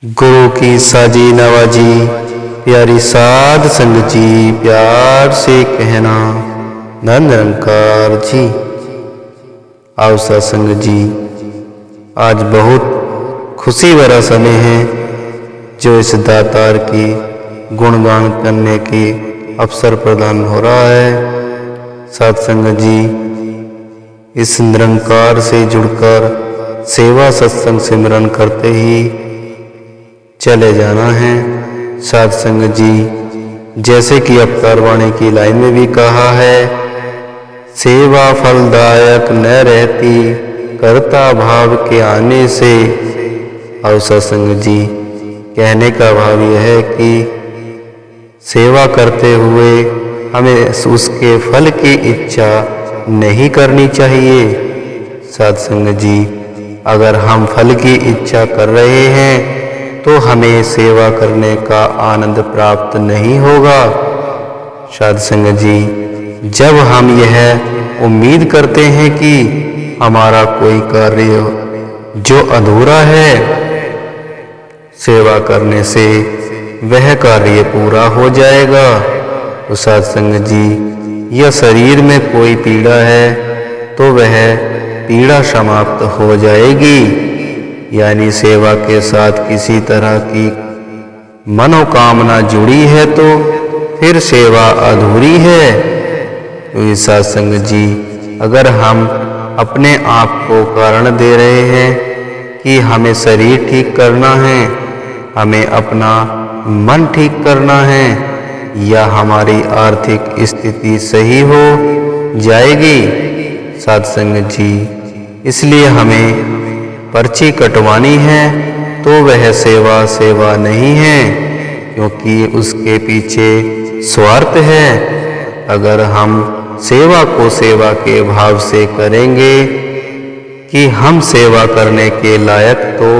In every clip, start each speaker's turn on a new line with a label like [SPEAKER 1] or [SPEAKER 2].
[SPEAKER 1] गुरु की साजी नवाजी प्यारी साध संगत जी, प्यार से कहना धन निरंकार जी। आओ सत्संग जी, आज बहुत खुशी भरा समय है जो इस दातार की गुणगान करने की अवसर प्रदान हो रहा है। सत्संग जी, इस निरंकार से जुड़कर सेवा सत्संग सिमरन करते ही चले जाना है। साध संगत जी, जैसे कि अवतार वाणी की लाइन में भी कहा है, सेवा फलदायक न रहती कर्ता भाव के आने से। और सत्संग जी, कहने का भाव यह है कि सेवा करते हुए हमें उसके फल की इच्छा नहीं करनी चाहिए। साध संगत जी, अगर हम फल की इच्छा कर रहे हैं तो हमें सेवा करने का आनंद प्राप्त नहीं होगा। साध संगत जी, जब हम यह उम्मीद करते हैं कि हमारा कोई कार्य जो अधूरा है, सेवा करने से वह कार्य पूरा हो जाएगा। तो साध संगत जी, यह शरीर में कोई पीड़ा है तो वह पीड़ा समाप्त हो जाएगी। यानी सेवा के साथ किसी तरह की मनोकामना जुड़ी है तो फिर सेवा अधूरी है। तो साध संगत जी, अगर हम अपने आप को कारण दे रहे हैं कि हमें शरीर ठीक करना है, हमें अपना मन ठीक करना है, या हमारी आर्थिक स्थिति सही हो जाएगी। साध संगत जी, इसलिए हमें पर्ची कटवानी है तो वह सेवा नहीं है, क्योंकि उसके पीछे स्वार्थ है। अगर हम सेवा को सेवा के भाव से करेंगे कि हम सेवा करने के लायक तो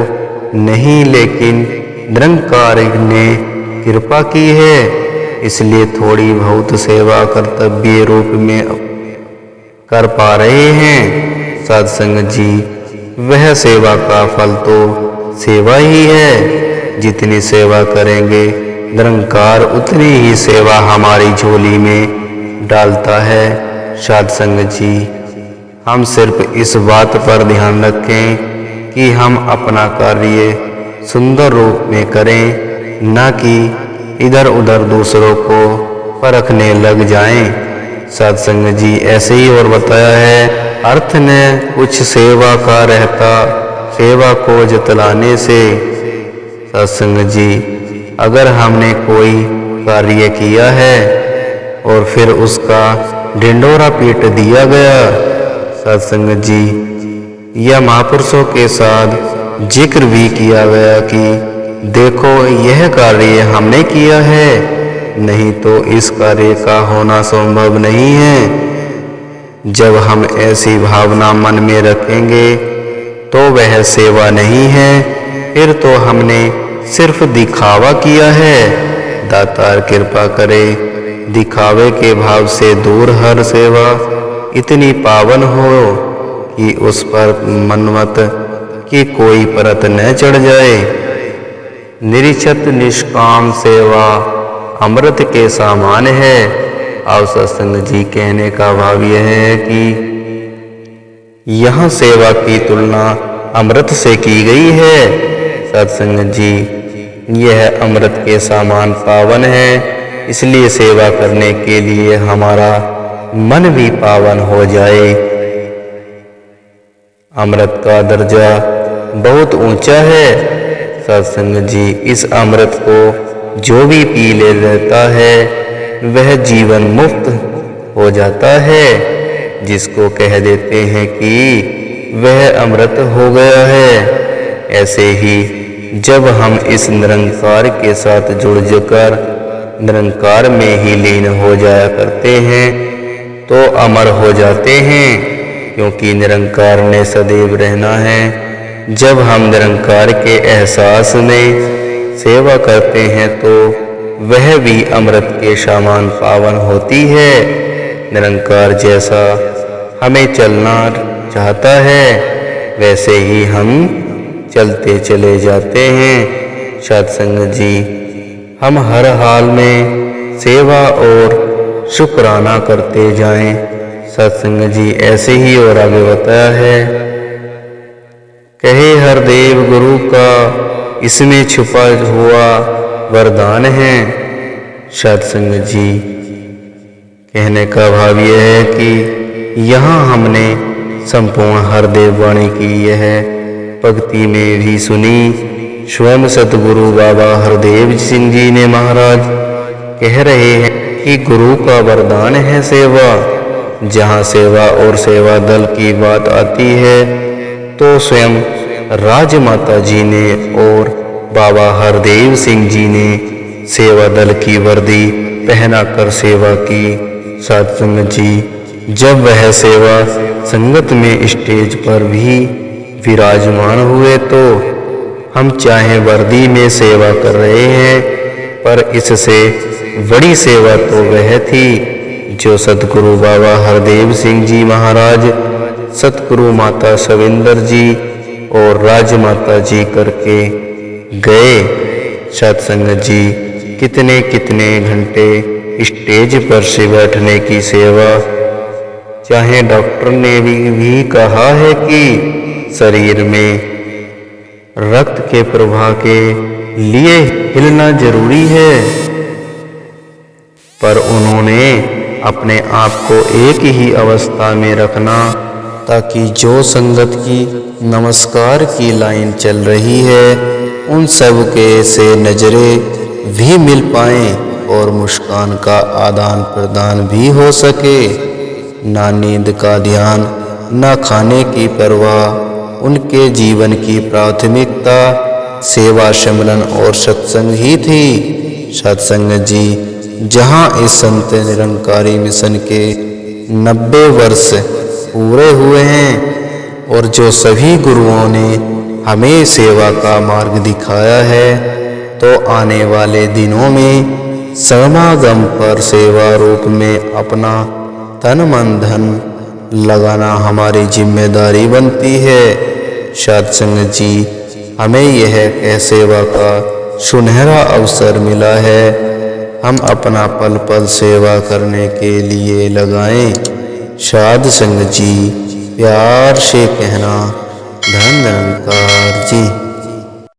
[SPEAKER 1] नहीं, लेकिन निरंकार ने कृपा की है, इसलिए थोड़ी बहुत सेवा कर्तव्य रूप में कर पा रहे हैं। साध संगत जी, वह सेवा का फल तो सेवा ही है। जितनी सेवा करेंगे निरंकार उतनी ही सेवा हमारी झोली में डालता है। साध संगत जी, हम सिर्फ इस बात पर ध्यान रखें कि हम अपना कार्य सुंदर रूप में करें, न कि इधर उधर दूसरों को परखने लग जाएं। साध संगत जी, ऐसे ही और बताया है, अर्थ ने कुछ सेवा का रहता सेवा को जतलाने से। सत्संग जी, अगर हमने कोई कार्य किया है और फिर उसका ढिंढोरा पीट दिया गया, सत्संग जी, यह महापुरुषों के साथ जिक्र भी किया गया कि देखो यह कार्य हमने किया है, नहीं तो इस कार्य का होना संभव नहीं है। जब हम ऐसी भावना मन में रखेंगे तो वह सेवा नहीं है, फिर तो हमने सिर्फ दिखावा किया है। दातार कृपा करे, दिखावे के भाव से दूर हर सेवा इतनी पावन हो कि उस पर मनमत की कोई परत न चढ़ जाए। निरीक्षत निष्काम सेवा अमृत के समान है। और सत्संग जी, कहने का भाव यह है कि यहाँ सेवा की तुलना अमृत से की गई है। सत्संग जी, यह अमृत के समान पावन है, इसलिए सेवा करने के लिए हमारा मन भी पावन हो जाए। अमृत का दर्जा बहुत ऊंचा है। सत्संग जी, इस अमृत को जो भी पी ले लेता है वह जीवन मुक्त हो जाता है, जिसको कह देते हैं कि वह अमृत हो गया है। ऐसे ही जब हम इस निरंकार के साथ जुड़कर निरंकार में ही लीन हो जाया करते हैं तो अमर हो जाते हैं, क्योंकि निरंकार ने सदैव रहना है। जब हम निरंकार के एहसास में सेवा करते हैं तो वह भी अमृत के समान पावन होती है। निरंकार जैसा हमें चलना चाहता है वैसे ही हम चलते चले जाते हैं। सत्संग जी, हम हर हाल में सेवा और शुक्राना करते जाएं। सत्संग जी ऐसे ही और आगे बताया है, कहे हरदेव गुरु का इसमें छुपा हुआ वरदान है। सत्संग जी, कहने का भाव यह है कि यहाँ हमने संपूर्ण हरदेव वाणी की यह भक्ति में भी सुनी। स्वयं सतगुरु बाबा हरदेव सिंह जी ने महाराज कह रहे हैं कि गुरु का वरदान है सेवा। जहाँ सेवा और सेवा दल की बात आती है तो स्वयं राजमाता जी ने और बाबा हरदेव सिंह जी ने सेवा दल की वर्दी पहनाकर सेवा की। सत्संग जी, जब वह सेवा संगत में स्टेज पर भी विराजमान हुए तो हम चाहे वर्दी में सेवा कर रहे हैं, पर इससे बड़ी सेवा तो वह थी जो सतगुरु बाबा हरदेव सिंह जी महाराज, सतगुरु माता सविंदर जी और राजमाता जी करके गए। सत्संग जी, कितने कितने घंटे स्टेज पर से बैठने की सेवा। चाहे डॉक्टर ने भी कहा है कि शरीर में रक्त के प्रवाह के लिए हिलना जरूरी है, पर उन्होंने अपने आप को एक ही अवस्था में रखना ताकि जो संगत की नमस्कार की लाइन चल रही है उन सब के से नजरें भी मिल पाएं और मुस्कान का आदान प्रदान भी हो सके। ना नींद का ध्यान, ना खाने की परवाह, उनके जीवन की प्राथमिकता सेवा, सम्मेलन और सत्संग ही थी। सत्संग जी, जहाँ इस संत निरंकारी मिशन के 90 वर्ष पूरे हुए हैं और जो सभी गुरुओं ने हमें सेवा का मार्ग दिखाया है, तो आने वाले दिनों में समागम पर सेवा रूप में अपना तन मन धन लगाना हमारी जिम्मेदारी बनती है। सत्संग जी, हमें यह सेवा का सुनहरा अवसर मिला है, हम अपना पल पल सेवा करने के लिए लगाएं। साध संग जी, प्यार से कहना, धन निरंकार जी।